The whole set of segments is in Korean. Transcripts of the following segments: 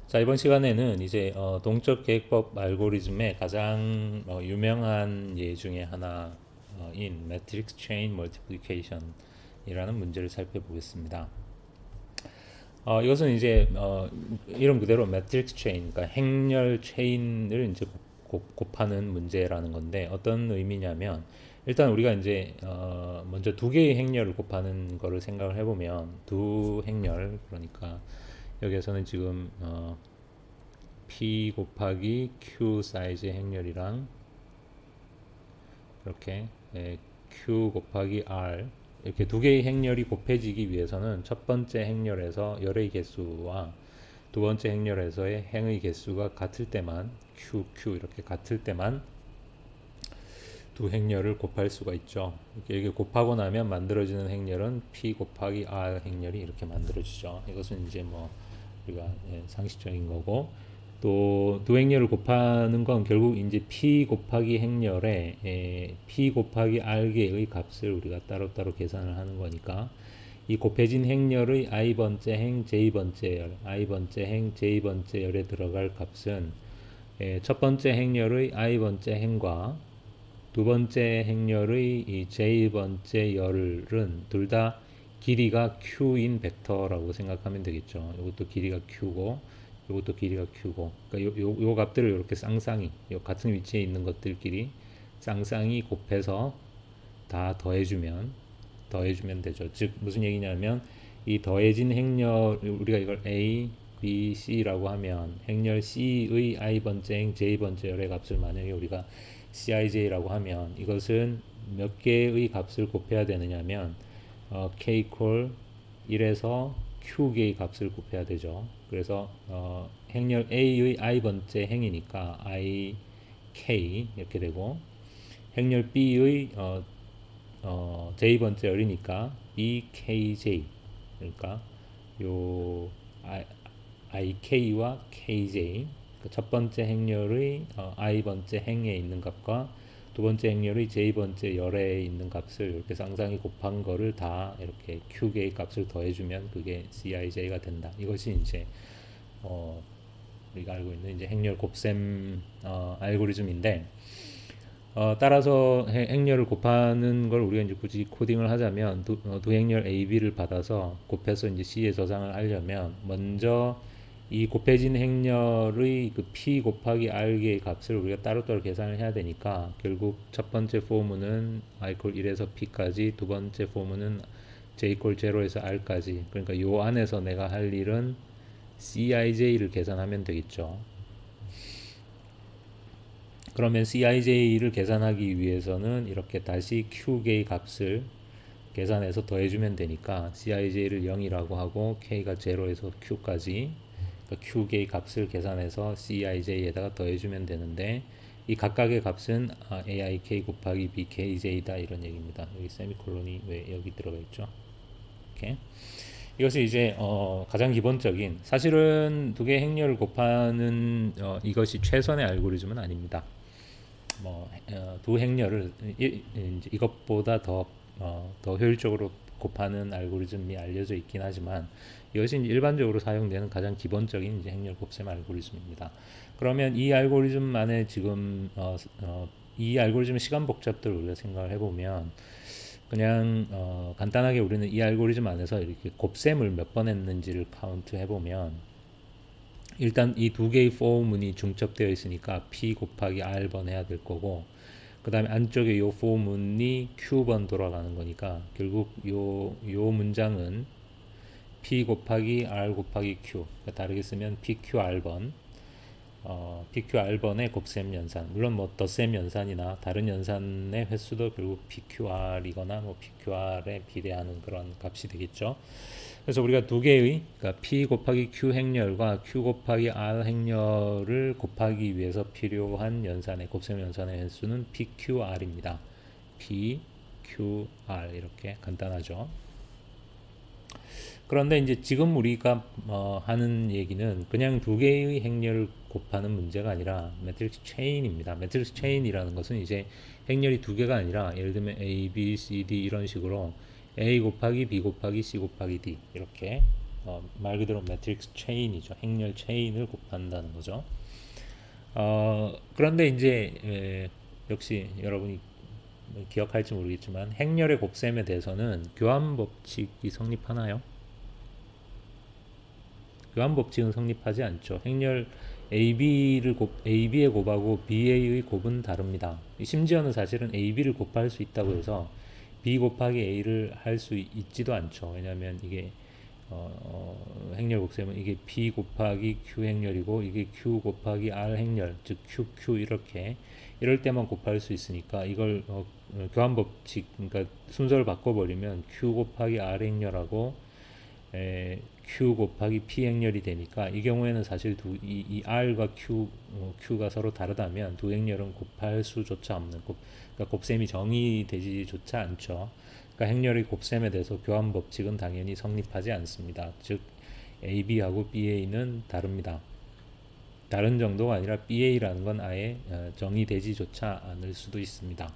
자, 이번 시간에는 이제 동적 계획법 알고리즘의 가장 유명한 예 중에 하나인 매트릭스 체인 멀티플리케이션이라는 문제를 살펴보겠습니다. 이것은 이제 이름 그대로 매트릭스 체인, 그러니까 행렬 체인을 이제 곱하는 문제라는 건데 어떤 의미냐면 일단 우리가 이제 먼저 두 개의 행렬을 곱하는 거를 생각을 해보면 두 행렬 그러니까 여기에서는 지금 P 곱하기 Q 사이즈의 행렬이랑 이렇게 Q 곱하기 R 이렇게 두 개의 행렬이 곱해지기 위해서는 첫 번째 행렬에서 열의 개수와 두 번째 행렬에서의 행의 개수가 같을 때만 Q 이렇게 같을 때만 두 행렬을 곱할 수가 있죠. 이렇게 곱하고 나면 만들어지는 행렬은 P 곱하기 R 행렬이 이렇게 만들어지죠. 이것은 이제 뭐 우리가 상식적인 거고 또 두 행렬을 곱하는 건 결국 이제 P 곱하기 행렬에 P 곱하기 R개의 값을 우리가 따로따로 계산을 하는 거니까 이 곱해진 행렬의 i번째 행, j번째 열, i번째 행, j번째 열에 들어갈 값은 첫 번째 행렬의 i번째 행과 두 번째 행렬의 이 j번째 열은 둘 다 길이가 q인 벡터라고 생각하면 되겠죠. 이것도 길이가 q고 이것도 길이가 q고 그러니까 요 값들을 이렇게 쌍쌍이 요 같은 위치에 있는 것들끼리 쌍쌍이 곱해서 다 더해주면 되죠. 즉 무슨 얘기냐면 이 더해진 행렬 우리가 이걸 A, B, C라고 하면 행렬 C의 i번째 행, j번째 열의 값을 만약에 우리가Cij라고 하면 이것은 몇 개의 값을 곱해야 되느냐면 k 콜 1에서 q개의 값을 곱해야 되죠. 그래서 행렬 A의 i번째 행이니까 ik 이렇게 되고 행렬 B의 j번째 열이니까 bkj 그러니까 요 ik와 kj 첫 번째 행렬의 i번째 행에 있는 값과 두 번째 행렬의 j번째 열에 있는 값을 이렇게 쌍쌍이 곱한 거를 다 이렇게 q개의 값을 더해주면 그게cij가 된다. 이것이 이제 우리가 알고 있는 이제 행렬 곱셈 알고리즘인데 따라서 행렬을 곱하는 걸 우리가 이제 굳이 코딩을 하자면 두 행렬 A, B를 받아서 곱해서 이제 C에 저장을 하려면 먼저 이 곱해진 행렬의 그 P 곱하기 R의 값을 우리가 따로따로 계산을 해야 되니까 결국 첫 번째 포문은 I 콜 1에서 P까지 두 번째 포문은 J 콜 0에서 R까지 그러니까 요 안에서 내가 할 일은 CIJ를 계산하면 되겠죠. 그러면 CIJ를 계산하기 위해서는 이렇게 다시 Q개의 값을 계산해서 더해주면 되니까 CIJ를 0이라고 하고 K가 0에서 Q까지 그러니까 Q개의 값을 계산해서 CIJ에다가 더해주면 되는데 이 각각의 값은 AIK 곱하기 BKJ다 이런 얘기입니다. 여기 세미콜론이 왜 여기 들어가 있죠? 이렇게. 이것이 이제 가장 기본적인 사실은 두 개의 행렬을 곱하는 이것이 최선의 알고리즘은 아닙니다. 두 행렬을 이제 이것보다 더 효율적으로 곱하는 알고리즘이 알려져 있긴 하지만 이것이 일반적으로 사용되는 가장 기본적인 이제 행렬 곱셈 알고리즘입니다. 그러면 이 알고리즘만의 지금 이 알고리즘의 시간 복잡도를 우리가 생각을 해보면 그냥 간단하게 우리는 이 알고리즘 안에서 이렇게 곱셈을 몇 번 했는지를 카운트 해보면 일단 이 두 개의 포문이 중첩되어 있으니까 P 곱하기 R번 해야 될 거고 그 다음에 안쪽에 이 포문이 Q번 돌아가는 거니까 결국 요 문장은 P 곱하기 R 곱하기 Q 그러니까 다르게 쓰면 PQR번 PQR번의 곱셈 연산 물론 뭐 덧셈 연산이나 다른 연산의 횟수도 결국 PQR이거나 뭐 PQR에 비례하는 그런 값이 되겠죠. 그래서 우리가 두 개의 그러니까 P 곱하기 Q 행렬과 Q 곱하기 R 행렬을 곱하기 위해서 필요한 연산의 곱셈 연산의 횟수는 PQR입니다. PQR 이렇게 간단하죠. 그런데 이제 지금 우리가 하는 얘기는 그냥 두 개의 행렬을 곱하는 문제가 아니라 매트릭스 체인입니다. 매트릭스 체인이라는 것은 이제 행렬이 두 개가 아니라 예를 들면 A, B, C, D 이런 식으로 A 곱하기 B 곱하기 C 곱하기 D 이렇게 말 그대로 매트릭스 체인이죠. 행렬 체인을 곱한다는 거죠. 그런데 이제 역시 여러분이 기억할지 모르겠지만 행렬의 곱셈에 대해서는 교환 법칙이 성립하나요? 교환 법칙은 성립하지 않죠. 행렬 AB의 곱하고 BA의 곱은 다릅니다. 심지어는 사실은 AB를 곱할 수 있다고 해서 B 곱하기 A를 할 수 있지도 않죠. 왜냐하면 이게 행렬 곱셈은 이게 P 곱하기 Q 행렬이고 이게 Q 곱하기 R 행렬, 즉 QQ 이렇게 이럴 때만 곱할 수 있으니까 이걸 교환 법칙, 그러니까 순서를 바꿔버리면 Q 곱하기 R 행렬하고 Q 곱하기 P 행렬이 되니까 이 경우에는 사실 이 R과 Q가 서로 다르다면 두 행렬은 곱할 수조차 없는 그러니까 곱셈이 정의되지조차 않죠. 그러니까 행렬의 곱셈에 대해서 교환 법칙은 당연히 성립하지 않습니다. 즉 AB하고 BA는 다릅니다. 다른 정도가 아니라 BA라는 건 아예 정의되지조차 않을 수도 있습니다.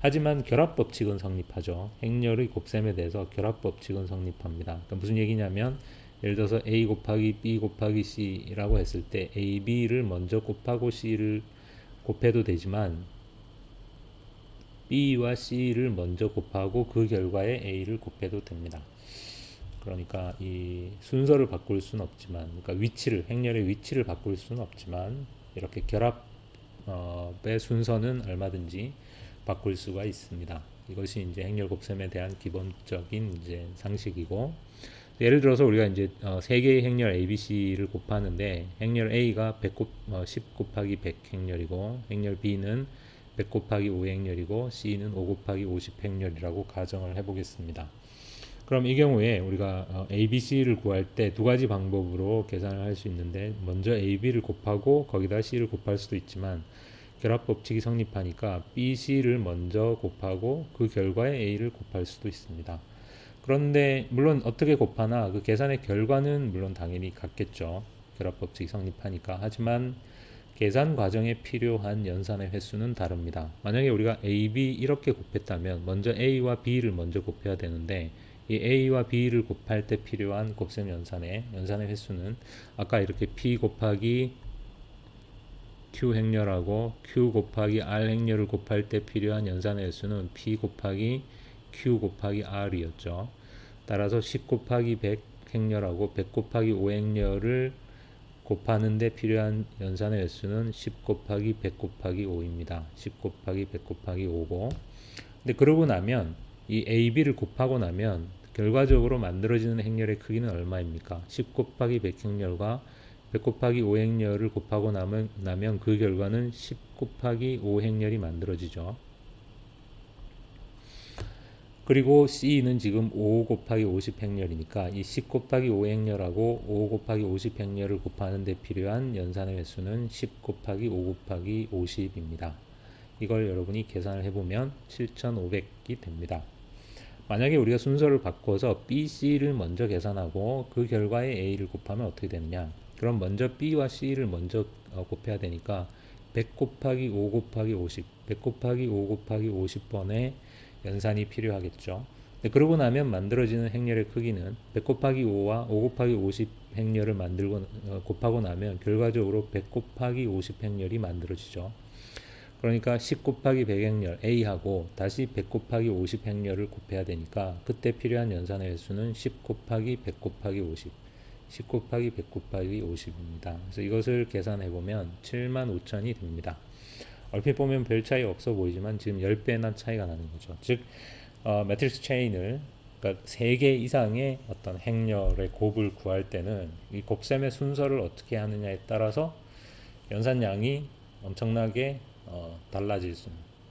하지만 결합법칙은 성립하죠. 행렬의 곱셈에 대해서 결합법칙은 성립합니다. 그러니까 무슨 얘기냐면 예를 들어서 A 곱하기 B 곱하기 C라고 했을 때 A, B를 먼저 곱하고 C를 곱해도 되지만 B와 C를 먼저 곱하고 그 결과에 A를 곱해도 됩니다. 그러니까 이 순서를 바꿀 수는 없지만, 그러니까 행렬의 위치를 바꿀 수는 없지만 이렇게 결합의 순서는 얼마든지 바꿀 수가 있습니다. 이것이 이제 행렬 곱셈에 대한 기본적인 이제 상식이고, 예를 들어서 우리가 이제 세 개의 행렬 A, B, C를 곱하는데 행렬 A가 10 곱하기 100 행렬이고 행렬 B는 100 곱하기 5 행렬이고 C는 5 곱하기 50 행렬이라고 가정을 해보겠습니다. 그럼 이 경우에 우리가 A, B, C를 구할 때 두 가지 방법으로 계산을 할 수 있는데 먼저 A, B를 곱하고 거기다 C를 곱할 수도 있지만 결합 법칙이 성립하니까 B, C를 먼저 곱하고 그 결과에 A를 곱할 수도 있습니다. 그런데 물론 어떻게 곱하나 그 계산의 결과는 물론 당연히 같겠죠. 결합 법칙이 성립하니까. 하지만 계산 과정에 필요한 연산의 횟수는 다릅니다. 만약에 우리가 A, B 이렇게 곱했다면 먼저 A와 B를 먼저 곱해야 되는데 이 A와 B를 곱할 때 필요한 곱셈 연산의 횟수는 아까 이렇게 P 곱하기 Q 행렬하고 Q 곱하기 R 행렬을 곱할 때 필요한 연산의 횟수는 P 곱하기 Q 곱하기 R이었죠. 따라서 10 곱하기 100 행렬하고 100 곱하기 5 행렬을 곱하는데 필요한 연산의 횟수는 10 곱하기 100 곱하기 5입니다. 10 곱하기 100 곱하기 5고 근데 그러고 나면 이 A, B를 곱하고 나면 결과적으로 만들어지는 행렬의 크기는 얼마입니까? 10 곱하기 100 행렬과 100 곱하기 5 행렬을 곱하고 나면 그 결과는 10 곱하기 5 행렬이 만들어지죠. 그리고 C는 지금 5 곱하기 50 행렬이니까 이 10 곱하기 5 행렬하고 5 곱하기 50 행렬을 곱하는 데 필요한 연산의 횟수는 10 곱하기 5 곱하기 50입니다. 이걸 여러분이 계산을 해보면 7500이 됩니다. 만약에 우리가 순서를 바꿔서 B, C를 먼저 계산하고 그 결과에 A를 곱하면 어떻게 되느냐? 그럼 먼저 B와 C를 먼저 곱해야 되니까 100 곱하기 5 곱하기 50, 100 곱하기 5 곱하기 50번의 연산이 필요하겠죠. 그러고 나면 만들어지는 행렬의 크기는 100 곱하기 5와 5 곱하기 50 행렬을 곱하고 나면 결과적으로 100 곱하기 50 행렬이 만들어지죠. 그러니까 10 곱하기 100 행렬 A하고 다시 100 곱하기 50 행렬을 곱해야 되니까 그때 필요한 연산의 횟수는 10 곱하기 100 곱하기 50, 10 곱하기 100 곱하기 50입니다. 그래서 이것을 계산해 보면 75,000이 됩니다. 얼핏 보면 별 차이 없어 보이지만 지금 10배나 차이가 나는 거죠. 즉 매트릭스 체인을 그러니까 3개 이상의 어떤 행렬의 곱을 구할 때는 이 곱셈의 순서를 어떻게 하느냐에 따라서 연산량이 엄청나게 달라질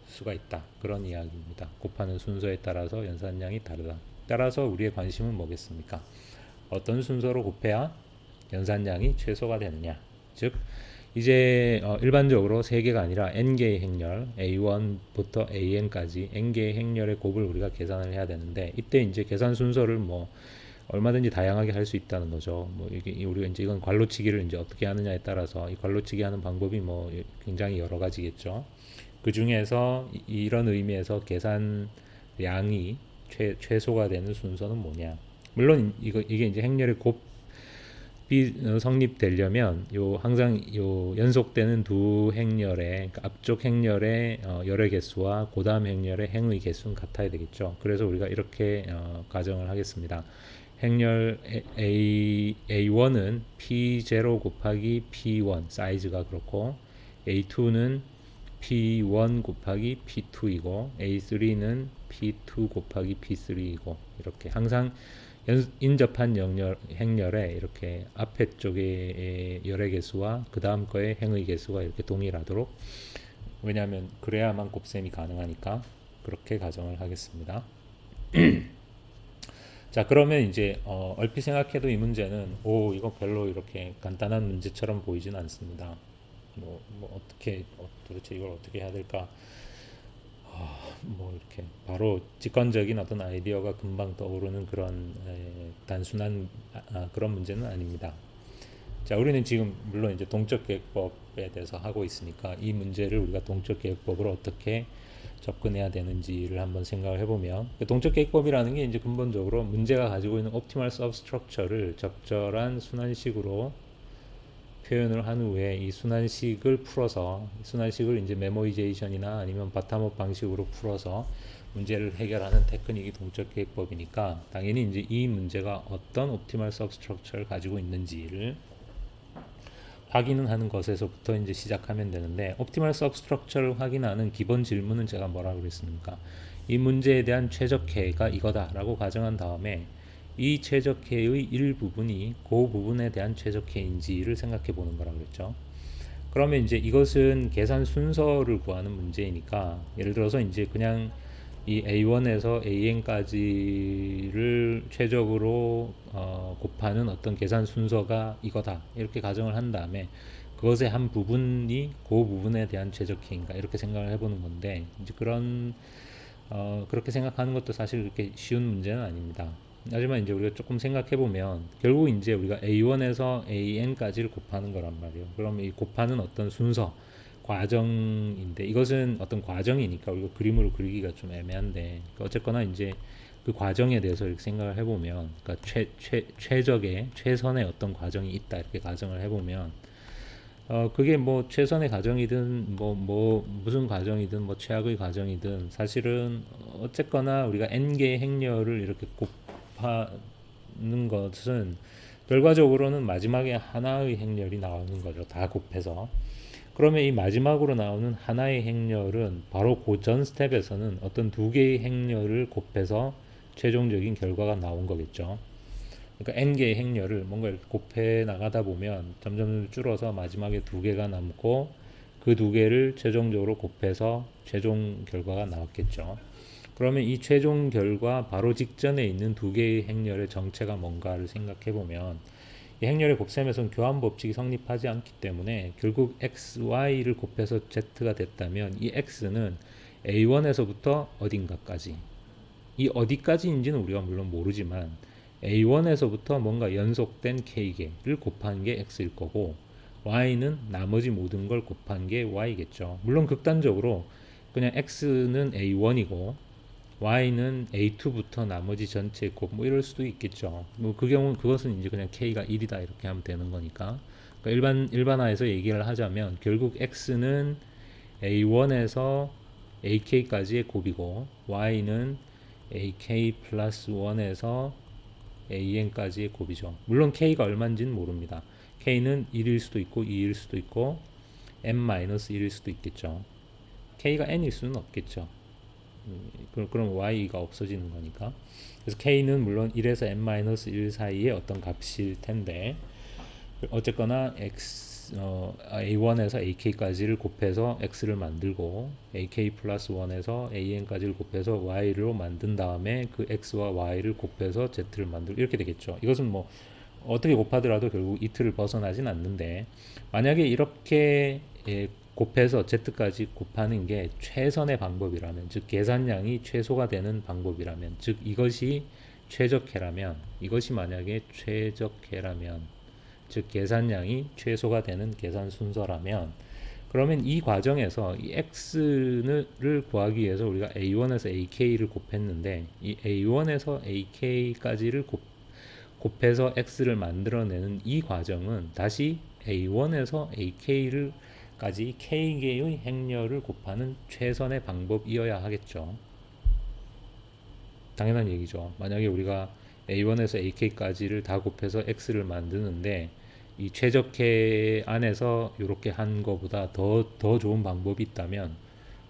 수가 있다. 그런 이야기입니다. 곱하는 순서에 따라서 연산량이 다르다. 따라서 우리의 관심은 뭐겠습니까? 어떤 순서로 곱해야 연산량이 최소가 되느냐. 즉 이제 일반적으로 3개가 아니라 n개의 행렬 A1부터 AN까지 n개의 행렬의 곱을 우리가 계산을 해야 되는데 이때 이제 계산 순서를 뭐 얼마든지 다양하게 할 수 있다는 거죠. 뭐 이게 우리가 이제 이건 괄호치기를 이제 어떻게 하느냐에 따라서 이 괄호치기 하는 방법이 뭐 굉장히 여러 가지겠죠. 그 중에서 이런 의미에서 계산량이 최소가 되는 순서는 뭐냐? 물론 이게 이제 행렬의 곱비 성립되려면 항상 연속되는 두 행렬의 그러니까 앞쪽 행렬의 열의 개수와 고다음 행렬의 행의 개수는 같아야 되겠죠. 그래서 우리가 이렇게 가정을 하겠습니다. 행렬 A1은 P0 곱하기 P1 사이즈가 그렇고, A2는 P1 곱하기 P2이고, A3는 P2 곱하기 P3이고, 이렇게 항상 인접한 행렬에 이렇게 앞에 쪽의 열의 개수와 그 다음 거의 행의 개수가 이렇게 동일하도록, 왜냐하면 그래야만 곱셈이 가능하니까 그렇게 가정을 하겠습니다. 자, 그러면 이제 얼핏 생각해도 이 문제는 이거 별로 이렇게 간단한 문제처럼 보이진 않습니다. 어떻게 도대체 이걸 어떻게 해야 될까? 이렇게 바로 직관적인 어떤 아이디어가 금방 떠오르는 그런 단순한 그런 문제는 아닙니다. 자, 우리는 지금 물론 이제 동적 계획법에 대해서 하고 있으니까 이 문제를 우리가 동적 계획법으로 어떻게 접근해야 되는지를 한번 생각을 해보면, 동적 계획법이라는 게 이제 근본적으로 문제가 가지고 있는 옵티멀 서브스트럭처를 적절한 순환식으로 표현을 한 후에 이 순환식을 풀어서, 순환식을 이제 메모이제이션이나 아니면 바텀업 방식으로 풀어서 문제를 해결하는 테크닉이 동적 계획법이니까, 당연히 이제 이 문제가 어떤 옵티멀 서브스트럭처를 가지고 있는지를 확인은 하는 것에서부터 이제 시작하면 되는데, 옵티멀 서브스트럭처를 확인하는 기본 질문은 제가 뭐라고 그랬습니까? 이 문제에 대한 최적해가 이거다라고 가정한 다음에 이 최적해의 일부분이 그 부분에 대한 최적해인지를 생각해 보는 거라고 그랬죠. 그러면 이제 이것은 계산 순서를 구하는 문제이니까, 예를 들어서 이제 그냥 이 A1에서 AN까지를 최적으로 곱하는 어떤 계산 순서가 이거다 이렇게 가정을 한 다음에 그것의 한 부분이 그 부분에 대한 최적해인가 이렇게 생각을 해보는 건데, 이제 그렇게 생각하는 것도 사실 그렇게 쉬운 문제는 아닙니다. 하지만 이제 우리가 조금 생각해 보면 결국 이제 우리가 A1에서 AN까지를 곱하는 거란 말이에요. 그러면 이 곱하는 어떤 순서, 과정인데, 이것은 어떤 과정이니까 우리가 그림으로 그리기가 좀 애매한데, 어쨌거나 이제 그 과정에 대해서 이렇게 생각을 해보면, 그러니까 최선의 어떤 과정이 있다 이렇게 가정을 해보면, 그게 뭐 최선의 과정이든 무슨 과정이든 최악의 과정이든 사실은 어쨌거나 우리가 n개의 행렬을 이렇게 곱하는 것은 결과적으로는 마지막에 하나의 행렬이 나오는 거죠. 다 곱해서. 그러면 이 마지막으로 나오는 하나의 행렬은 바로 그 전 스텝에서는 어떤 두 개의 행렬을 곱해서 최종적인 결과가 나온 거겠죠. 그러니까 n개의 행렬을 뭔가 이렇게 곱해 나가다 보면 점점 줄어서 마지막에 두 개가 남고, 그 두 개를 최종적으로 곱해서 최종 결과가 나왔겠죠. 그러면 이 최종 결과 바로 직전에 있는 두 개의 행렬의 정체가 뭔가를 생각해 보면, 이 행렬의 곱셈에서는 교환 법칙이 성립하지 않기 때문에 결국 x, y를 곱해서 z가 됐다면 이 x는 a1에서부터 어딘가까지, 이 어디까지인지는 우리가 물론 모르지만 A1에서부터 뭔가 연속된 K개를 곱한 게 X일 거고, Y는 나머지 모든 걸 곱한 게 Y겠죠. 물론 극단적으로 그냥 X는 A1이고 Y는 A2부터 나머지 전체 곱 이럴 수도 있겠죠. 그 경우 그것은 이제 그냥 K가 1이다 이렇게 하면 되는 거니까. 그러니까 일반화해서 얘기를 하자면 결국 X는 A1에서 AK까지의 곱이고, Y는 AK 플러스 1에서 AN까지의 곱이죠. 물론 K가 얼마인지는 모릅니다. K는 1일 수도 있고 2일 수도 있고 n-1일 수도 있겠죠. K가 n일 수는 없겠죠. 그럼 Y가 없어지는 거니까. 그래서 K는 물론 1에서 n-1 사이의 어떤 값일 텐데, 어쨌거나 A1에서 AK까지를 곱해서 X를 만들고, AK 플러스 1에서 AN까지를 곱해서 Y로 만든 다음에 그 X와 Y를 곱해서 Z를 만들고 이렇게 되겠죠. 이것은 어떻게 곱하더라도 결국 이 틀을 벗어나진 않는데, 만약에 이렇게 곱해서 Z까지 곱하는 게 최선의 방법이라면, 즉 계산량이 최소가 되는 방법이라면, 즉 이것이 최적해라면, 이것이 만약에 최적해라면, 즉 계산량이 최소가 되는 계산 순서라면, 그러면 이 과정에서 이 x를 구하기 위해서 우리가 a1에서 ak를 곱했는데, 이 a1에서 ak까지를 곱해서 x를 만들어내는 이 과정은 다시 a1에서 ak까지 k개의 행렬을 곱하는 최선의 방법이어야 하겠죠. 당연한 얘기죠. 만약에 우리가 a1에서 ak까지를 다 곱해서 x를 만드는데 이 최적계 안에서 이렇게 한 거보다 더 좋은 방법이 있다면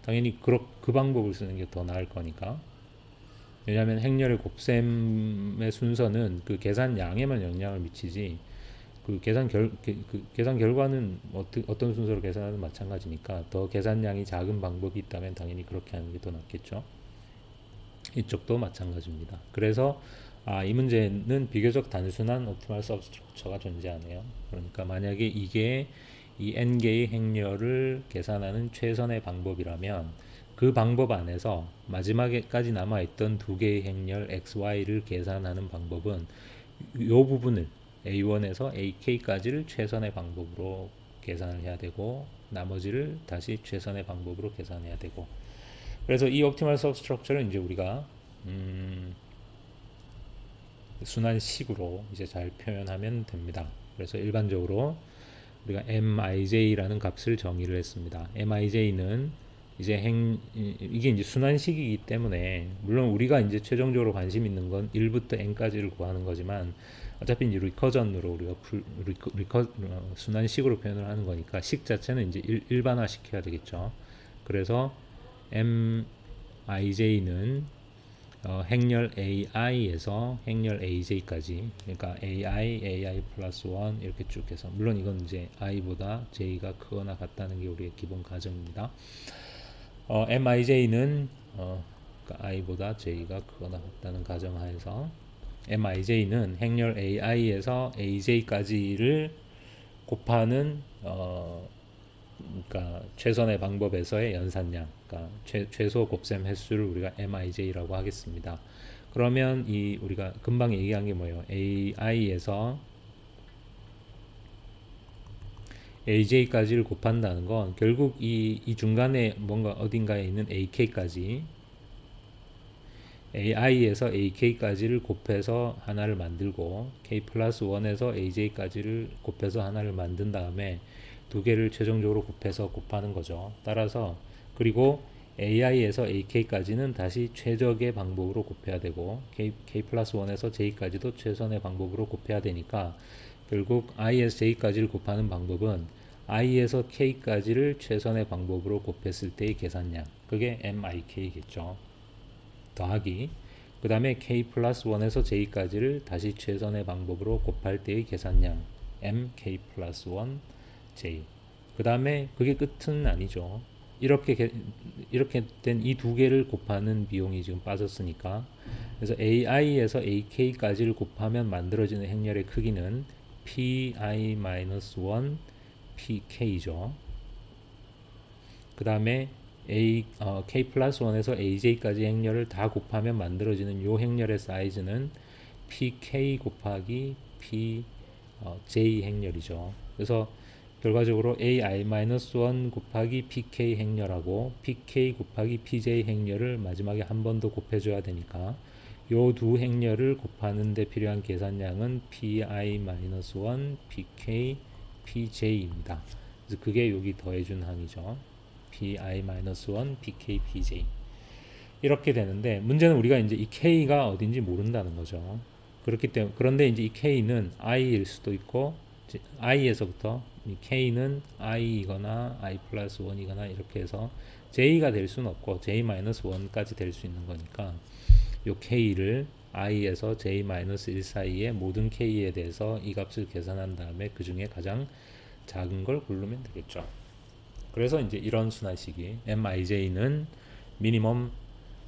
당연히 그 방법을 쓰는 게 더 나을 거니까. 왜냐하면 행렬의 곱셈의 순서는 그 계산량에만 영향을 미치지 그 계산 결과는 어떤 순서로 계산하든 마찬가지니까 더 계산량이 작은 방법이 있다면 당연히 그렇게 하는 게 더 낫겠죠. 이쪽도 마찬가지입니다. 그래서 이 문제는 비교적 단순한 옵티멀 서브스트럭처가 존재하네요. 그러니까 만약에 이게 이 n개의 행렬을 계산하는 최선의 방법이라면 그 방법 안에서 마지막에까지 남아있던 두 개의 행렬 xy를 계산하는 방법은 이 부분을 a1에서 ak까지를 최선의 방법으로 계산을 해야 되고 나머지를 다시 최선의 방법으로 계산해야 되고, 그래서 이 옵티멀 서브스트럭처를 이제 우리가 순환식으로 이제 잘 표현하면 됩니다. 그래서 일반적으로 우리가 mij라는 값을 정의를 했습니다. mij는 이제 이게 이제 순환식이기 때문에 물론 우리가 이제 최종적으로 관심 있는 건 1부터 n까지를 구하는 거지만 어차피 이제 리커전으로 우리가 순환식으로 표현을 하는 거니까 식 자체는 이제 일반화 시켜야 되겠죠. 그래서 mij는 행렬 ai에서 행렬 aj까지, 그러니까 ai 플러스 1 이렇게 쭉 해서, 물론 이건 이제 i보다 j가 크거나 같다는 게 우리의 기본 가정입니다. mij는 그러니까 i보다 j가 크거나 같다는 가정하에서 mij는 행렬 ai에서 aj까지를 곱하는 그러니까 최선의 방법에서의 연산량, 그러니까 최소 곱셈 횟수를 우리가 mij라고 하겠습니다. 그러면 이 우리가 금방 얘기한 게 뭐예요? ai에서 aj까지를 곱한다는 건 결국 이 중간에 뭔가 어딘가에 있는 ak까지, ai에서 ak까지를 곱해서 하나를 만들고 k 플러스 1에서 aj까지를 곱해서 하나를 만든 다음에 두 개를 최종적으로 곱해서 곱하는 거죠. 따라서 그리고 ai에서 ak까지는 다시 최적의 방법으로 곱해야 되고 k 플러스 1에서 j까지도 최선의 방법으로 곱해야 되니까 결국 i에서 j까지를 곱하는 방법은 i에서 k까지를 최선의 방법으로 곱했을 때의 계산량, 그게 mik겠죠. 더하기 그 다음에 k 플러스 1에서 j까지를 다시 최선의 방법으로 곱할 때의 계산량 mk 플러스 1 j. 그 다음에 그게 끝은 아니죠. 이렇게 된 이 두 개를 곱하는 비용이 지금 빠졌으니까, 그래서 ai에서 ak까지를 곱하면 만들어지는 행렬의 크기는 pi-1 pk죠. 그 다음에 k 플러스 1에서 aj까지 행렬을 다 곱하면 만들어지는 요 행렬의 사이즈는 pk 곱하기 pj 행렬이죠. 그래서 결과적으로 ai-1 곱하기 pk 행렬하고 pk 곱하기 pj 행렬을 마지막에 한 번 더 곱해줘야 되니까 요 두 행렬을 곱하는 데 필요한 계산량은 pi-1 pk pj입니다. 그래서 그게 여기 더해준 항이죠. pi-1 pk pj. 이렇게 되는데 문제는 우리가 이제 이 k가 어딘지 모른다는 거죠. 그렇기 때문에, 그런데 이제 이 k는 i일 수도 있고 i에서부터 이 k는 i이거나 i 플러스 1이거나 이렇게 해서 j가 될 수는 없고 j-1까지 될 수 있는 거니까 요 k를 i에서 j-1 사이의 모든 k에 대해서 이 값을 계산한 다음에 그 중에 가장 작은 걸 고르면 되겠죠. 그래서 이제 이런 순환식이 mij는 미니멈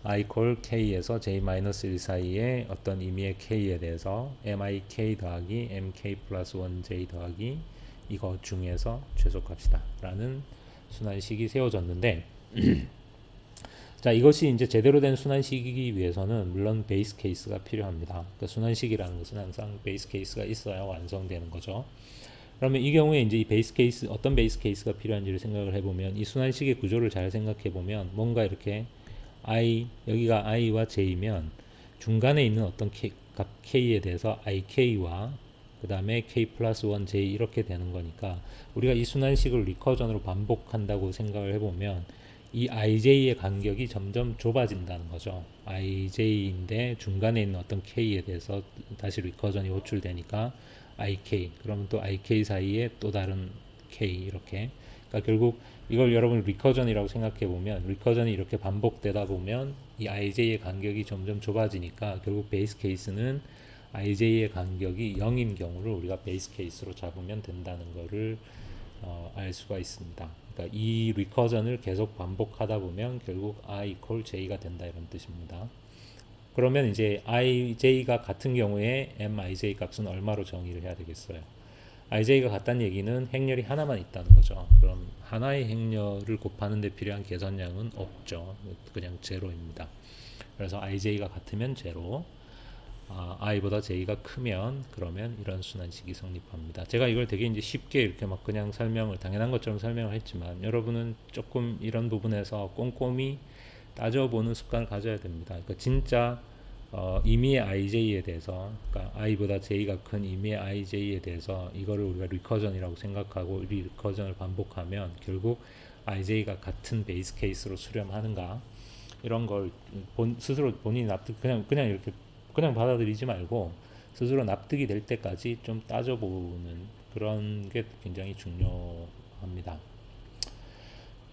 i 콜 k에서 j-1 사이의 어떤 의미의 k에 대해서 mik 더하기 mk 플러스 1j 더하기 이거 중에서 최소값이다 라는 순환식이 세워졌는데 자, 이것이 이제 제대로 된 순환식이기 위해서는 물론 베이스 케이스가 필요합니다. 그러니까 순환식이라는 것은 항상 베이스 케이스가 있어야 완성되는 거죠. 그러면 이 경우에 이제 이 베이스 케이스, 어떤 베이스 케이스가 필요한지를 생각을 해보면 이 순환식의 구조를 잘 생각해 보면 뭔가 이렇게 여기가 i와 j면 중간에 있는 어떤 각 k에 대해서 ik와 그 다음에 k 플러스 1j 이렇게 되는 거니까 우리가 이 순환식을 리커전으로 반복한다고 생각을 해보면 이 ij의 간격이 점점 좁아진다는 거죠. ij인데 중간에 있는 어떤 k에 대해서 다시 리커전이 호출되니까 ik, 그러면 또 ik 사이에 또 다른 k 이렇게. 그러니까 결국 이걸 여러분 리커전이라고 생각해 보면 리커전이 이렇게 반복되다 보면 이 ij의 간격이 점점 좁아지니까 결국 베이스 케이스는 ij의 간격이 0인 경우를 우리가 베이스 케이스로 잡으면 된다는 것을 알 수가 있습니다. 그러니까 이 리커전을 계속 반복하다 보면 결국 i equal j가 된다 이런 뜻입니다. 그러면 이제 ij가 같은 경우에 mij 값은 얼마로 정의를 해야 되겠어요? ij가 같다는 얘기는 행렬이 하나만 있다는 거죠. 그럼 하나의 행렬을 곱하는 데 필요한 계산량은 없죠. 그냥 제로입니다. 그래서 ij가 같으면 제로, i보다 j가 크면 그러면 이런 순환식이 성립합니다. 제가 이걸 되게 이제 쉽게 이렇게 막 그냥 설명을 당연한 것처럼 설명을 했지만 여러분은 조금 이런 부분에서 꼼꼼히 따져보는 습관을 가져야 됩니다. 그러니까 진짜 임의의 ij에 대해서, 그러니까 i보다 j가 큰 임의의 ij에 대해서 이거를 우리가 리커전이라고 생각하고 이 리커전을 반복하면 결국 ij가 같은 베이스 케이스로 수렴하는가 이런 걸 스스로 본인이 납득 그냥 이렇게 그냥 받아들이지 말고 스스로 납득이 될 때까지 좀 따져보는 그런 게 굉장히 중요합니다.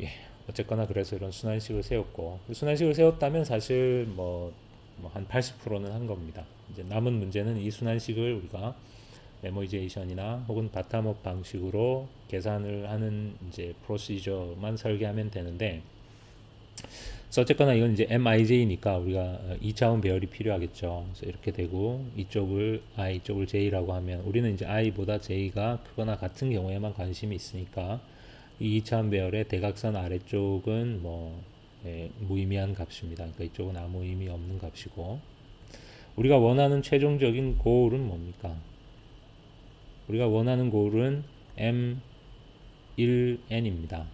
예, 어쨌거나 그래서 이런 순환식을 세웠고 순환식을 세웠다면 사실 뭐 한 80%는 한 겁니다. 이제 남은 문제는 이 순환식을 우리가 메모이제이션이나 혹은 바텀업 방식으로 계산을 하는 이제 프로시저만 설계하면 되는데, 그래서 어쨌거나 이건 이제 mij니까 우리가 2차원 배열이 필요하겠죠. 그래서 이렇게 되고 이쪽을 i, 이쪽을 j라고 하면 우리는 이제 i보다 j가 크거나 같은 경우에만 관심이 있으니까 이 2차원 배열의 대각선 아래쪽은 무의미한 값입니다. 그러니까 이쪽은 아무 의미 없는 값이고, 우리가 원하는 최종적인 고울은 뭡니까? 우리가 원하는 고울은 M1n입니다.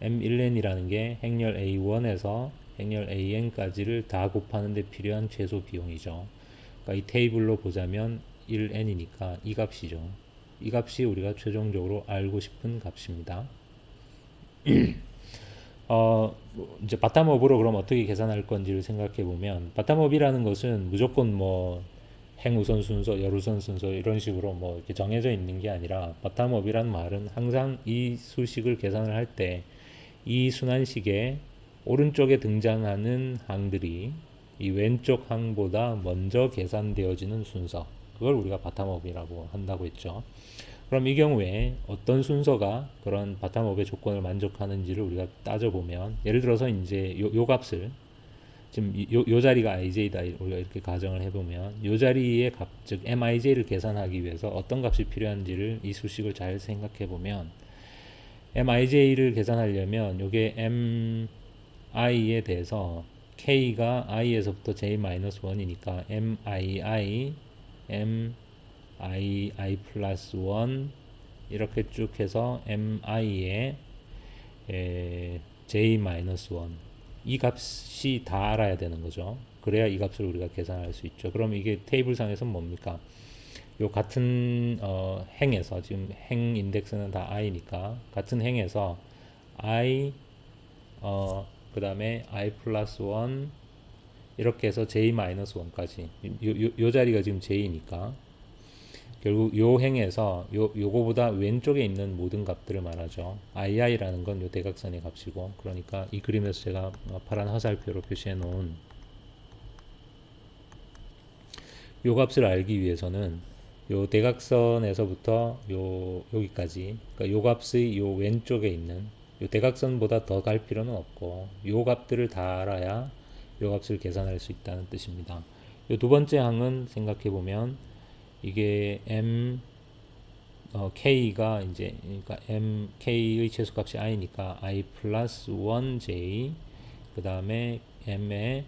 M1n이라는 게 행렬 A1에서 행렬 AN까지를 다 곱하는 데 필요한 최소 비용이죠. 그러니까 이 테이블로 보자면 1n이니까 이 값이죠. 이 값이 우리가 최종적으로 알고 싶은 값입니다. 이제 바텀업으로 그럼 어떻게 계산할 건지를 생각해 보면, 바텀업이라는 것은 무조건 행우선 순서, 열우선 순서 이런 식으로 이렇게 정해져 있는 게 아니라, 바텀업이란 말은 항상 이 수식을 계산을 할 때 이 순환식의 오른쪽에 등장하는 항들이 이 왼쪽 항보다 먼저 계산되어지는 순서, 그걸 우리가 바텀업이라고 한다고 했죠. 그럼 이 경우에 어떤 순서가 그런 바텀업의 조건을 만족하는지를 우리가 따져보면, 예를 들어서 이제 요 값을 지금 요 자리가 ij다 우리가 이렇게 가정을 해보면 요 자리의 값, 즉 mij를 계산하기 위해서 어떤 값이 필요한지를 이 수식을 잘 생각해 보면, mij를 계산하려면 요게 mi에 대해서 k가 i에서부터 j-1이니까 mii mi 플러스 1 이렇게 쭉 해서 mi에 j-1 이 값이 다 알아야 되는 거죠. 그래야 이 값을 우리가 계산할 수 있죠. 그럼 이게 테이블상에서는 뭡니까? 요 같은 행에서, 지금 행 인덱스는 다 i니까 같은 행에서 i 그 다음에 i 플러스 1 이렇게 해서 j-1까지 요 자리가 지금 j니까 결국 요 행에서 요거보다 왼쪽에 있는 모든 값들을 말하죠. ii라는 건 요 대각선의 값이고, 그러니까 이 그림에서 제가 파란 화살표로 표시해 놓은 요 값을 알기 위해서는 요 대각선에서부터 여기까지, 그러니까 요 값의 요 왼쪽에 있는 요 대각선보다 더 갈 필요는 없고 요 값들을 다 알아야 요 값을 계산할 수 있다는 뜻입니다. 요 두 번째 항은 생각해 보면 이게 k가 이제 그러니까 k의 최소값이 i니까 i 플러스 1j 그 다음에 m에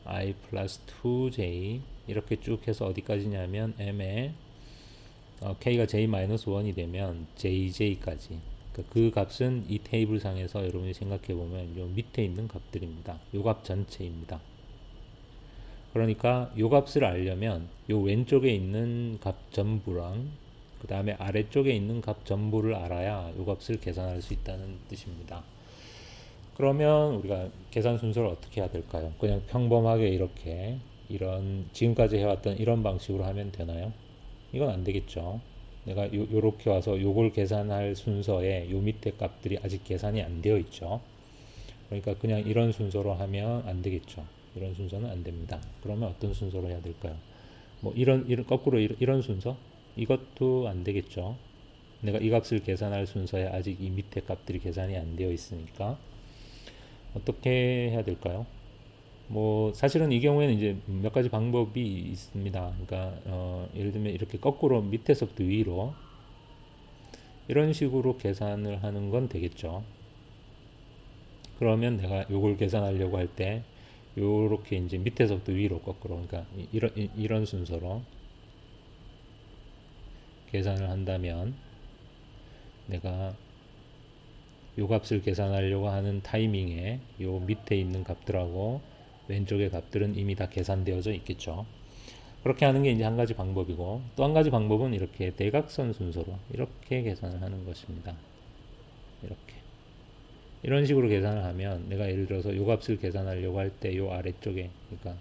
i 플러스 2j 이렇게 쭉 해서 어디까지냐면 m에 k가 j-1이 되면 jj까지, 그러니까 그 값은 이 테이블 상에서 여러분이 생각해 보면 요 밑에 있는 값들입니다. 요 값 전체입니다. 그러니까 요 값을 알려면 요 왼쪽에 있는 값 전부랑 그 다음에 아래쪽에 있는 값 전부를 알아야 요 값을 계산할 수 있다는 뜻입니다. 그러면 우리가 계산 순서를 어떻게 해야 될까요? 그냥 평범하게 이렇게 이런 지금까지 해왔던 이런 방식으로 하면 되나요? 이건 안 되겠죠. 내가 요렇게 와서 요걸 계산할 순서에 요 밑에 값들이 아직 계산이 안 되어 있죠. 그러니까 그냥 이런 순서로 하면 안 되겠죠. 이런 순서는 안 됩니다. 그러면 어떤 순서로 해야 될까요? 뭐 이런 거꾸로 이런 순서? 이것도 안 되겠죠. 내가 이 값을 계산할 순서에 아직 이 밑에 값들이 계산이 안 되어 있으니까 어떻게 해야 될까요? 뭐 사실은 이 경우에는 이제 몇 가지 방법이 있습니다. 그러니까 예를 들면 이렇게 거꾸로 밑에서부터 위로 이런 식으로 계산을 하는 건 되겠죠. 그러면 내가 요걸 계산하려고 할 때 요렇게 이제 밑에서부터 위로 거꾸로 그러니까 이런 순서로 계산을 한다면 내가 요 값을 계산하려고 하는 타이밍에 요 밑에 있는 값들하고 왼쪽의 값들은 이미 다 계산되어져 있겠죠. 그렇게 하는 게 이제 한 가지 방법이고 또 한 가지 방법은 이렇게 대각선 순서로 이렇게 계산을 하는 것입니다. 이렇게 이런 식으로 계산을 하면 내가 예를 들어서 요 값을 계산하려고 할 때 요 아래쪽에 그러니까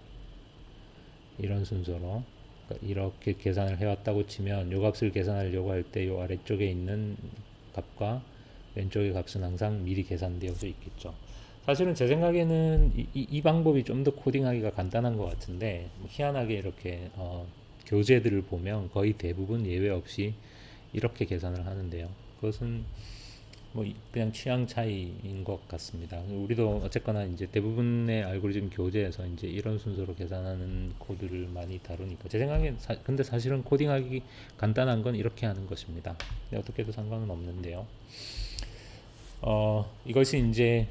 이런 순서로 그러니까 이렇게 계산을 해왔다고 치면 요 값을 계산하려고 할 때 요 아래쪽에 있는 값과 왼쪽의 값은 항상 미리 계산되어져 있겠죠. 사실은 제 생각에는 이 방법이 좀 더 코딩하기가 간단한 것 같은데 희한하게 이렇게 교재들을 보면 거의 대부분 예외 없이 이렇게 계산을 하는데요. 그것은 뭐 그냥 취향 차이인 것 같습니다. 우리도 어쨌거나 이제 대부분의 알고리즘 교재에서 이제 이런 순서로 계산하는 코드를 많이 다루니까 제 생각엔 근데 사실은 코딩하기 간단한 건 이렇게 하는 것입니다. 근데 어떻게 해도 상관은 없는데요. 이것이 이제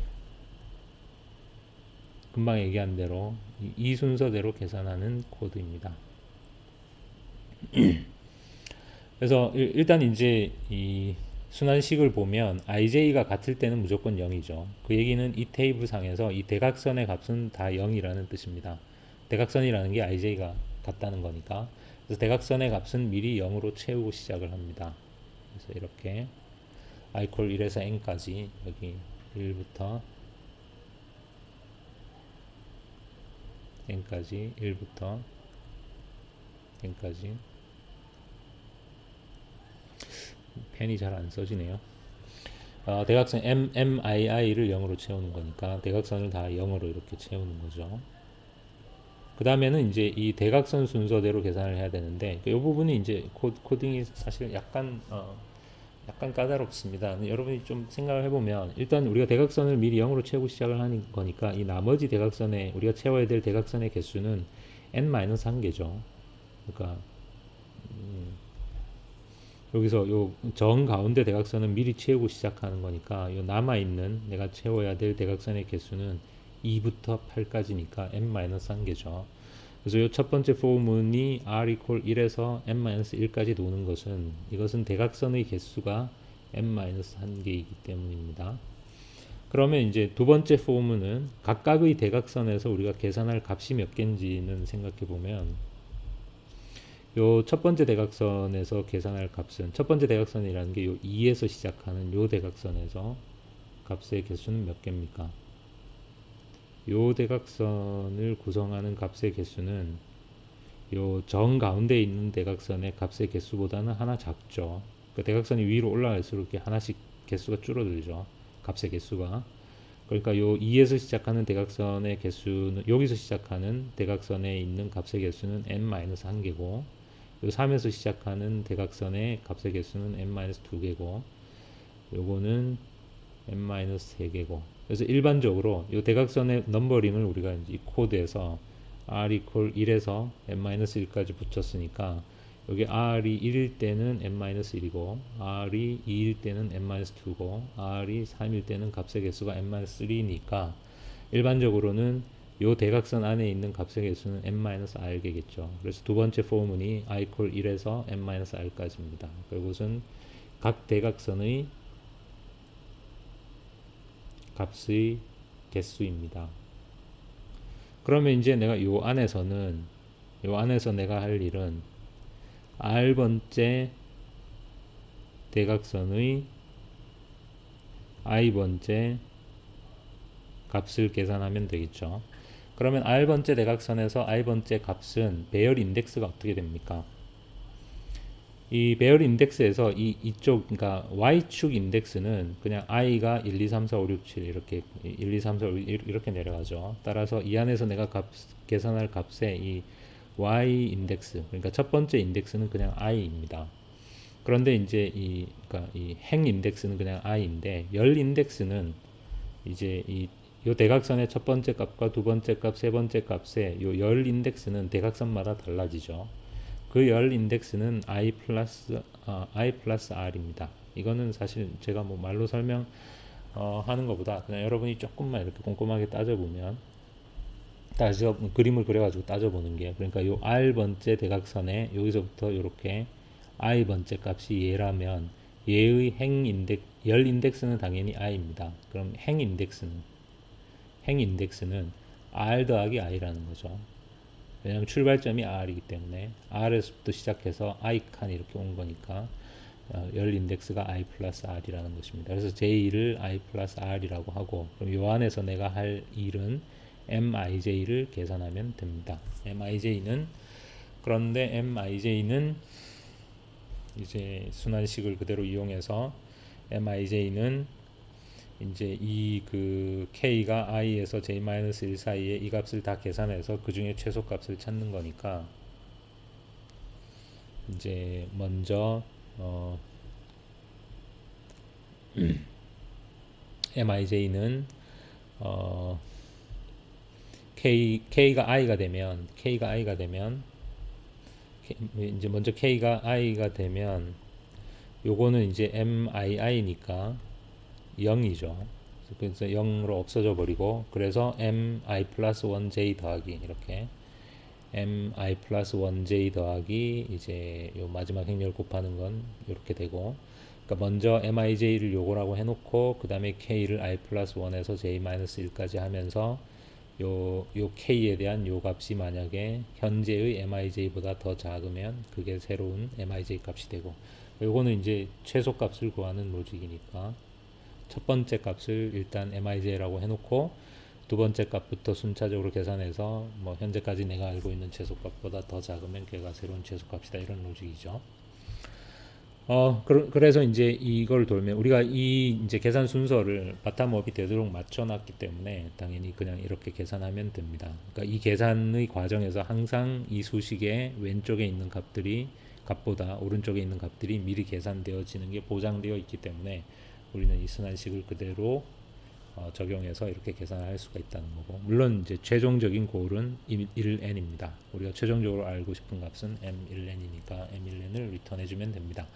금방 얘기한 대로 이 순서대로 계산하는 코드입니다. 그래서 일단 이제 이 순환식을 보면 ij가 같을 때는 무조건 0이죠. 그 얘기는 이 테이블 상에서 이 대각선의 값은 다 0이라는 뜻입니다. 대각선이라는 게 ij가 같다는 거니까. 그래서 대각선의 값은 미리 0으로 채우고 시작을 합니다. 그래서 이렇게 i 콜 1에서 n까지 여기 1부터 n까지 1부터 n까지 펜이 잘 안 써지네요. 대각선 MII를 0으로 채우는 거니까 대각선을 다 0으로 이렇게 채우는 거죠. 그 다음에는 이제 이 대각선 순서대로 계산을 해야 되는데 이 부분이 이제 코딩이 사실 약간 까다롭습니다. 여러분이 좀 생각을 해보면 일단 우리가 대각선을 미리 0으로 채우고 시작을 하는 거니까 이 나머지 대각선에 우리가 채워야 될 대각선의 개수는 n-1개죠. 그러니까 여기서 요 정 가운데 대각선은 미리 채우고 시작하는 거니까 요 남아있는 내가 채워야 될 대각선의 개수는 2부터 8까지니까 n-1개죠. 그래서 요 첫 번째 포문이 r equal 1에서 n-1까지 도는 것은 이것은 대각선의 개수가 n-1개이기 때문입니다. 그러면 이제 두 번째 포문은 각각의 대각선에서 우리가 계산할 값이 몇 개인지는 생각해 보면 요 첫 번째 대각선에서 계산할 값은 첫 번째 대각선이라는 게 요 2에서 시작하는 요 대각선에서 값의 개수는 몇 개입니까? 요 대각선을 구성하는 값의 개수는 요 정 가운데 있는 대각선의 값의 개수보다는 하나 작죠. 그 대각선이 위로 올라갈수록 이렇게 하나씩 개수가 줄어들죠. 값의 개수가. 그러니까 요 2에서 시작하는 대각선의 개수는 여기서 시작하는 대각선에 있는 값의 개수는 n-1개고 요 3에서 시작하는 대각선의 값의 개수는 n-2개고 요거는 n-3개고 그래서 일반적으로 이 대각선의 넘버링을 우리가 이제 이 코드에서 r equal 1에서 n-1까지 붙였으니까 여기 r이 1일 때는 n-1이고 r이 2일 때는 n-2고 r이 3일 때는 값의 개수가 n-3니까 일반적으로는 이 대각선 안에 있는 값의 개수는 n-r개겠죠. 그래서 두 번째 포문이 i equal 1에서 n-r까지입니다. 그것은 각 대각선의 값의 개수입니다. 그러면 이제 내가 요 안에서 내가 할 일은 r번째 대각선의 i번째 값을 계산하면 되겠죠. 그러면 r번째 대각선에서 i번째 값은 배열 인덱스가 어떻게 됩니까? 이 배열 인덱스에서 이쪽 그러니까 y축 인덱스는 그냥 i가 1, 2, 3, 4, 5, 6, 7 이렇게 1, 2, 3, 4, 5, 이렇게 내려가죠. 따라서 이 안에서 내가 계산할 값의 이 y 인덱스 그러니까 첫 번째 인덱스는 그냥 i입니다. 그런데 이제 그러니까 이 행 인덱스는 그냥 i인데 열 인덱스는 이제 요 대각선의 첫 번째 값과 두 번째 값, 세 번째 값의 요 열 인덱스는 대각선마다 달라지죠. 그 열 인덱스는 i 플러스 r입니다. 이거는 사실 제가 뭐 말로 설명 하는 것보다 그냥 여러분이 조금만 이렇게 꼼꼼하게 따져보면 따져 그림을 그려가지고 따져보는 게 그러니까 요 r 번째 대각선에 여기서부터 이렇게 i 번째 값이 얘라면 얘의 열 인덱스는 당연히 i입니다. 그럼 행 인덱스는 r 더하기 i라는 거죠. 왜냐하면 출발점이 r이기 때문에 r에서부터 시작해서 i 칸 이렇게 온 거니까 열 인덱스가 i 플러스 r이라는 것입니다. 그래서 j1을 i 플러스 r이라고 하고 그럼 요 안에서 내가 할 일은 mij를 계산하면 됩니다. mij는 이제 순환식을 그대로 이용해서 mij는 이제 이 그 k가 i에서 j-1 사이에 이 값을 다 계산해서 그 중에 최소값을 찾는 거니까 이제 먼저 mij는 k가 i가 되면 이제 먼저 k가 i가 되면 요거는 이제 mii니까 0이죠. 그래서 0으로 없어져 버리고 그래서 mi 플러스 1j 더하기 이렇게 mi 플러스 1j 더하기 이제 요 마지막 행렬 곱하는 건 이렇게 되고 그러니까 먼저 mij를 요거라고 해놓고 그 다음에 k를 i 플러스 1에서 j-1까지 하면서 요 k에 대한 요 값이 만약에 현재의 mij보다 더 작으면 그게 새로운 mij 값이 되고 요거는 이제 최소 값을 구하는 로직이니까 첫 번째 값을 일단 mij라고 해놓고 두 번째 값부터 순차적으로 계산해서 뭐 현재까지 내가 알고 있는 최소값보다 더 작으면 걔가 새로운 최소값이다 이런 로직이죠. 그래서 이제 이걸 돌면 우리가 이 이제 계산 순서를 바텀업이 되도록 맞춰놨기 때문에 당연히 그냥 이렇게 계산하면 됩니다. 그러니까 이 계산의 과정에서 항상 이 수식의 왼쪽에 있는 값보다 오른쪽에 있는 값들이 미리 계산되어지는 게 보장되어 있기 때문에 우리는 이 순환식을 그대로 적용해서 이렇게 계산할 수가 있다는 거고 물론 이제 최종적인 고울은 1n입니다. 우리가 최종적으로 알고 싶은 값은 m1n이니까 m1n을 리턴해주면 됩니다.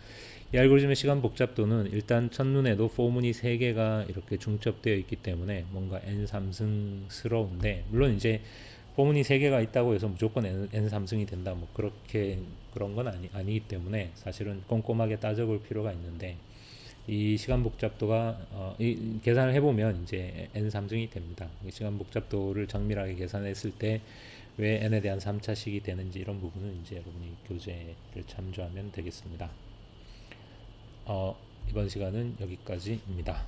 이 알고리즘의 시간 복잡도는 일단 첫눈에도 포문이 3개가 이렇게 중첩되어 있기 때문에 뭔가 n3승스러운데 물론 이제 포문이 3개가 있다고 해서 무조건 n3승이 된다 뭐 그런 건 아니기 때문에 사실은 꼼꼼하게 따져볼 필요가 있는데 이 시간 복잡도가 이 계산을 해보면 이제 n3승이 됩니다. 이 시간 복잡도를 정밀하게 계산했을 때 왜 n에 대한 3차식이 되는지 이런 부분은 이제 여러분이 교재를 참조하면 되겠습니다. 이번 시간은 여기까지입니다.